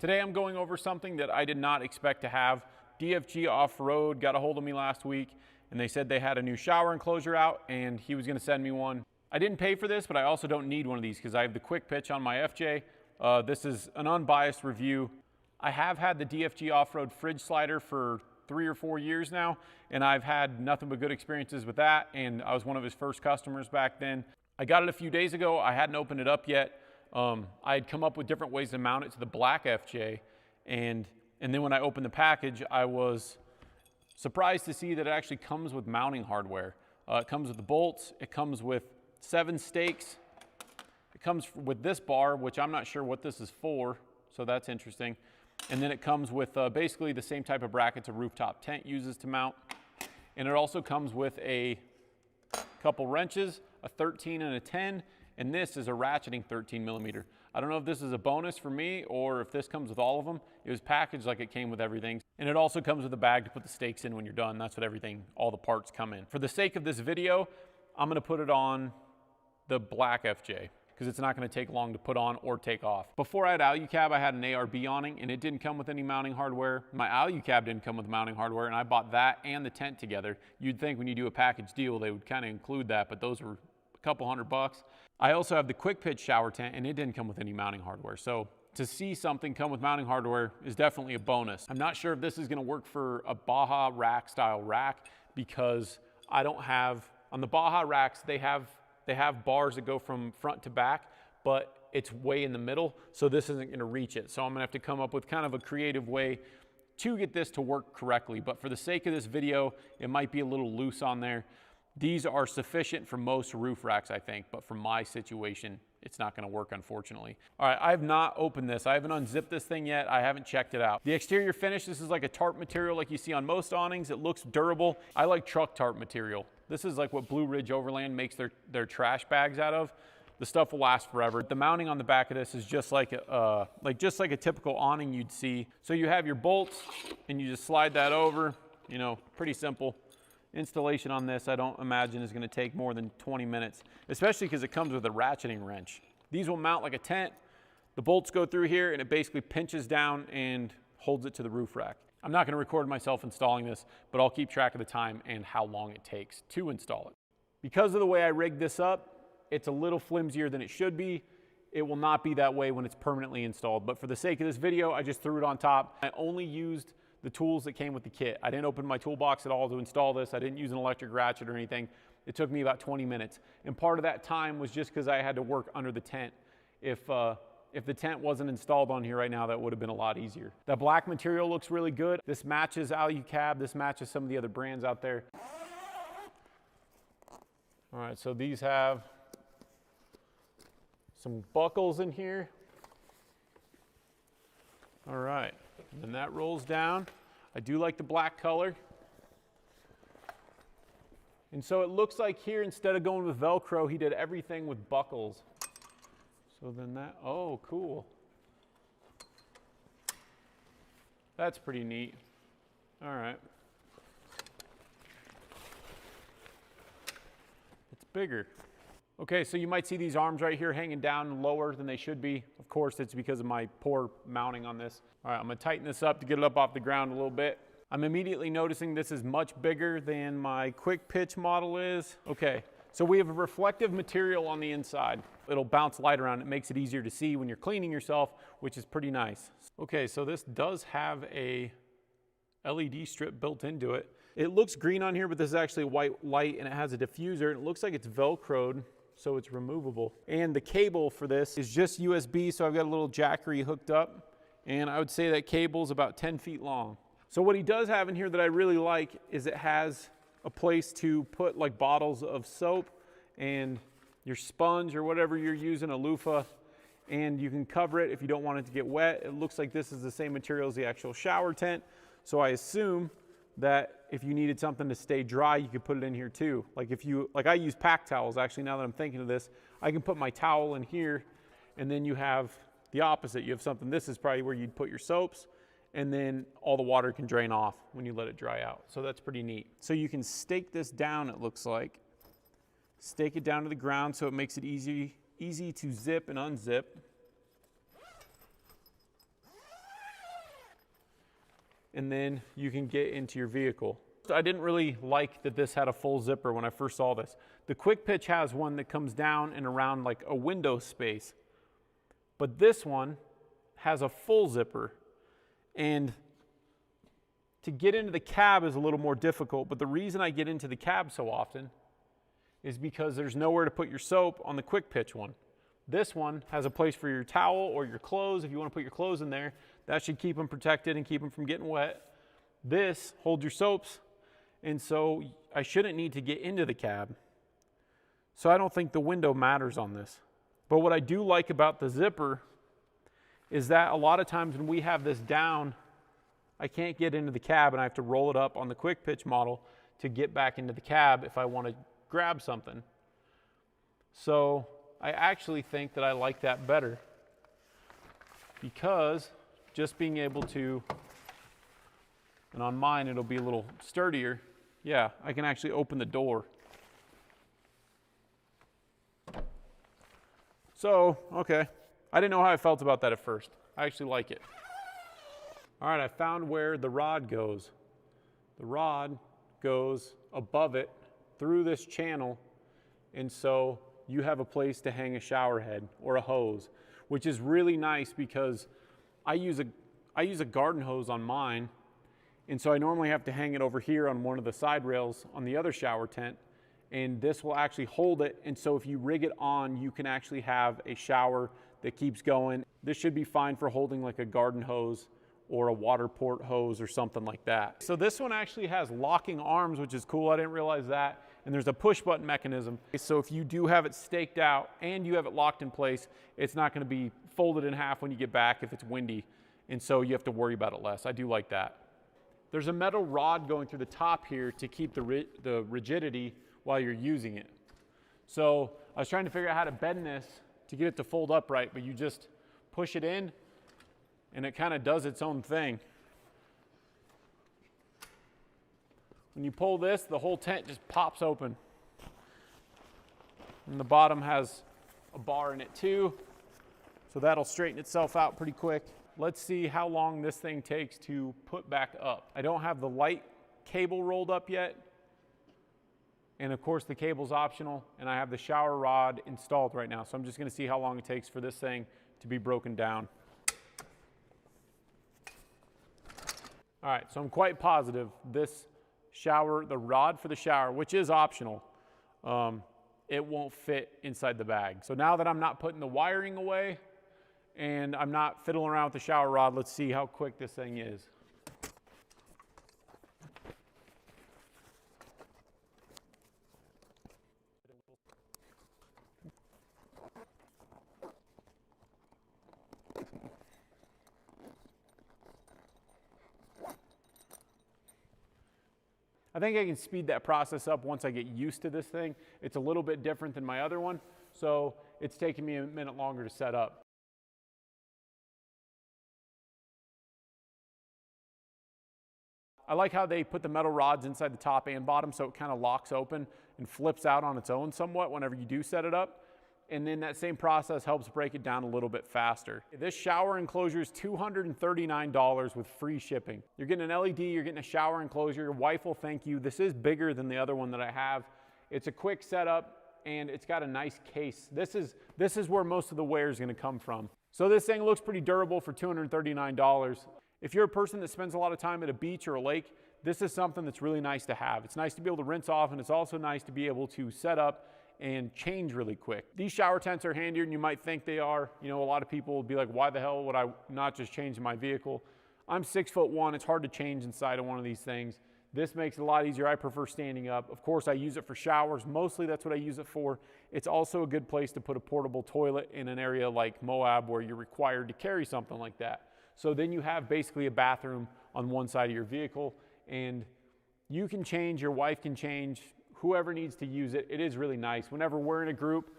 Today I'm going over something that I did not expect to have. DFG Offroad got a hold of me last week and they said they had a new shower enclosure out and he was going to send me one. I didn't pay for this, but I also don't need one of these because I have the quick pitch on my FJ. This is an unbiased review. I have had the DFG Offroad fridge slider for 3 or 4 years now, and I've had nothing but good experiences with that, and I was one of his first customers back then. I got it a few days ago. I hadn't opened it up yet. I had come up with different ways to mount it to the black FJ, and then when I opened the package, I was surprised to see that it actually comes with mounting hardware. It comes with the bolts, it comes with 7 stakes, it comes with this bar, which I'm not sure what this is for, so that's interesting. And then it comes with basically the same type of brackets a rooftop tent uses to mount. And it also comes with a couple wrenches, a 13 and a 10, and this is a ratcheting 13 millimeter. I don't know if this is a bonus for me or if this comes with all of them. It was packaged like it came with everything. And it also comes with a bag to put the stakes in when you're done. That's what all the parts come in. For the sake of this video, I'm gonna put it on the black FJ, because it's not going to take long to put on or take off. Before I had Alucab, I had an ARB awning and it didn't come with any mounting hardware. My Alucab didn't come with mounting hardware and I bought that and the tent together. You'd think when you do a package deal, they would kind of include that, but those were a couple $100. I also have the quick pitch shower tent and it didn't come with any mounting hardware. So to see something come with mounting hardware is definitely a bonus. I'm not sure if this is going to work for a Baja rack style rack because I don't have, on the Baja racks, they have bars that go from front to back, but it's way in the middle, so this isn't gonna reach it. So I'm gonna have to come up with kind of a creative way to get this to work correctly. But for the sake of this video, it might be a little loose on there. These are sufficient for most roof racks, I think, but for my situation, it's not gonna work, unfortunately. All right, I have not opened this. I haven't unzipped this thing yet. I haven't checked it out. The exterior finish, this is like a tarp material like you see on most awnings. It looks durable. I like truck tarp material. This is like what Blue Ridge Overland makes their trash bags out of. The stuff will last forever. The mounting on the back of this is just like a typical awning you'd see. So you have your bolts and you just slide that over, you know, pretty simple. Installation on this, I don't imagine is gonna take more than 20 minutes, especially because it comes with a ratcheting wrench. These will mount like a tent. The bolts go through here and it basically pinches down and holds it to the roof rack. I'm not gonna record myself installing this, but I'll keep track of the time and how long it takes to install it. Because of the way I rigged this up, it's a little flimsier than it should be. It will not be that way when it's permanently installed, but for the sake of this video, I just threw it on top. I only used the tools that came with the kit. I didn't open my toolbox at all to install this. I didn't use an electric ratchet or anything. It took me about 20 minutes. And part of that time was just because I had to work under the tent. If the tent wasn't installed on here right now, that would have been a lot easier. The black material looks really good. This matches Alucab. This matches some of the other brands out there. All right, so these have some buckles in here. All right, and then that rolls down. I do like the black color. And so it looks like here, instead of going with Velcro, he did everything with buckles. So then that, oh, cool. That's pretty neat. All right. It's bigger. Okay, so you might see these arms right here hanging down lower than they should be. Of course, it's because of my poor mounting on this. All right, I'm gonna tighten this up to get it up off the ground a little bit. I'm immediately noticing this is much bigger than my quick pitch model is. Okay, so we have a reflective material on the inside. It'll bounce light around. It makes it easier to see when you're cleaning yourself, which is pretty nice. Okay, so this does have a LED strip built into it. It looks green on here, but this is actually a white light and it has a diffuser. And it looks like it's Velcroed, so it's removable. And the cable for this is just USB, so I've got a little jackery hooked up. And I would say that cable is about 10 feet long. So what he does have in here that I really like is it has a place to put like bottles of soap and your sponge or whatever you're using, a loofah, and you can cover it if you don't want it to get wet. It looks like this is the same material as the actual shower tent. So I assume that if you needed something to stay dry, you could put it in here too. Like I use pack towels actually, now that I'm thinking of this. I can put my towel in here and then you have the opposite. You have something, this is probably where you'd put your soaps, and then all the water can drain off when you let it dry out. So that's pretty neat. So you can stake this down, it looks like. Stake it down to the ground so it makes it easy to zip and unzip. and then you can get into your vehicle. I didn't really like that this had a full zipper when I first saw this. The Quick Pitch has one that comes down and around like a window space, but this one has a full zipper, and to get into the cab is a little more difficult, but the reason I get into the cab so often is because there's nowhere to put your soap on the Quick Pitch one. This one has a place for your towel or your clothes. If you want to put your clothes in there, that should keep them protected and keep them from getting wet. This holds your soaps, and so I shouldn't need to get into the cab. So I don't think the window matters on this. But what I do like about the zipper is that a lot of times when we have this down, I can't get into the cab and I have to roll it up on the Quick Pitch model to get back into the cab if I want to grab something. So I actually think that I like that better, because just being able to, and on mine it'll be a little sturdier, yeah, I can actually open the door. So, okay, I didn't know how I felt about that at first. I actually like it. All right, I found where the rod goes. The rod goes above it through this channel, and so you have a place to hang a shower head or a hose, which is really nice because I use a garden hose on mine, and so I normally have to hang it over here on one of the side rails on the other shower tent, and this will actually hold it, and so if you rig it on, you can actually have a shower that keeps going. This should be fine for holding like a garden hose or a water port hose or something like that. So this one actually has locking arms, which is cool. I didn't realize that. And there's a push button mechanism. So if you do have it staked out and you have it locked in place, it's not going to be folded in half when you get back if it's windy. And so you have to worry about it less. I do like that. There's a metal rod going through the top here to keep the rigidity while you're using it. So I was trying to figure out how to bend this to get it to fold upright, but you just push it in and it kind of does its own thing. When you pull this, the whole tent just pops open. And the bottom has a bar in it too, so that'll straighten itself out pretty quick. Let's see how long this thing takes to put back up. I don't have the light cable rolled up yet, and of course the cable's optional, and I have the shower rod installed right now, so I'm just going to see how long it takes for this thing to be broken down. All right, so I'm quite positive this shower, the rod for the shower, which is optional, it won't fit inside the bag. So now that I'm not putting the wiring away and I'm not fiddling around with the shower rod, let's see how quick this thing is. I think I can speed that process up once I get used to this thing. It's a little bit different than my other one, so it's taking me a minute longer to set up. I like how they put the metal rods inside the top and bottom so it kind of locks open and flips out on its own somewhat whenever you do set it up. And then that same process helps break it down a little bit faster. This shower enclosure is $239 with free shipping. You're getting an LED, you're getting a shower enclosure. Your wife will thank you. This is bigger than the other one that I have. It's a quick setup and it's got a nice case. This is where most of the wear is going to come from. So this thing looks pretty durable for $239. If you're a person that spends a lot of time at a beach or a lake, this is something that's really nice to have. It's nice to be able to rinse off, and it's also nice to be able to set up and change really quick. These shower tents are handier than you might think they are. You know, a lot of people will be like, why the hell would I not just change my vehicle? I'm 6'1", it's hard to change inside of one of these things. This makes it a lot easier. I prefer standing up. Of course, I use it for showers. Mostly that's what I use it for. It's also a good place to put a portable toilet in an area like Moab where you're required to carry something like that. So then you have basically a bathroom on one side of your vehicle, and you can change, your wife can change, whoever needs to use it. It is really nice. Whenever we're in a group,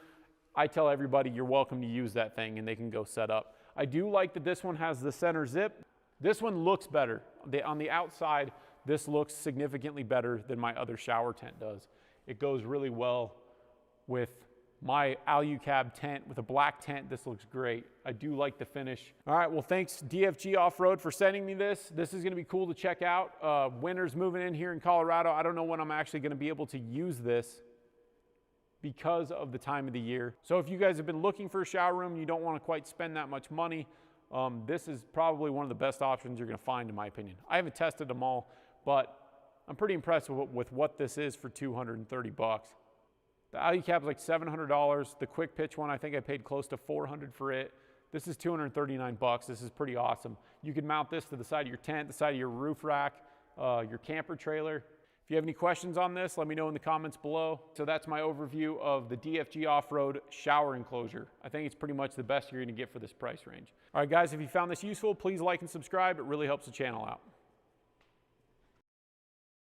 I tell everybody you're welcome to use that thing and they can go set up. I do like that this one has the center zip. This one looks better. On the outside, this looks significantly better than my other shower tent does. It goes really well with my Alucab tent with a black tent. This looks great. I do like the finish. All right, well, thanks DFG Offroad for sending me this. This is gonna be cool to check out. Winter's moving in here in Colorado. I don't know when I'm actually gonna be able to use this because of the time of the year. So if you guys have been looking for a shower room, you don't wanna quite spend that much money, this is probably one of the best options you're gonna find, in my opinion. I haven't tested them all, but I'm pretty impressed with what this is for 230 bucks. The Alucab's like $700. The quick pitch one, I think I paid close to $400 for it. This is 239 bucks. This is pretty awesome. You can mount this to the side of your tent, the side of your roof rack, your camper trailer. If you have any questions on this, let me know in the comments below. So that's my overview of the DFG Offroad shower enclosure. I think it's pretty much the best you're gonna get for this price range. All right, guys, if you found this useful, please like and subscribe. It really helps the channel out.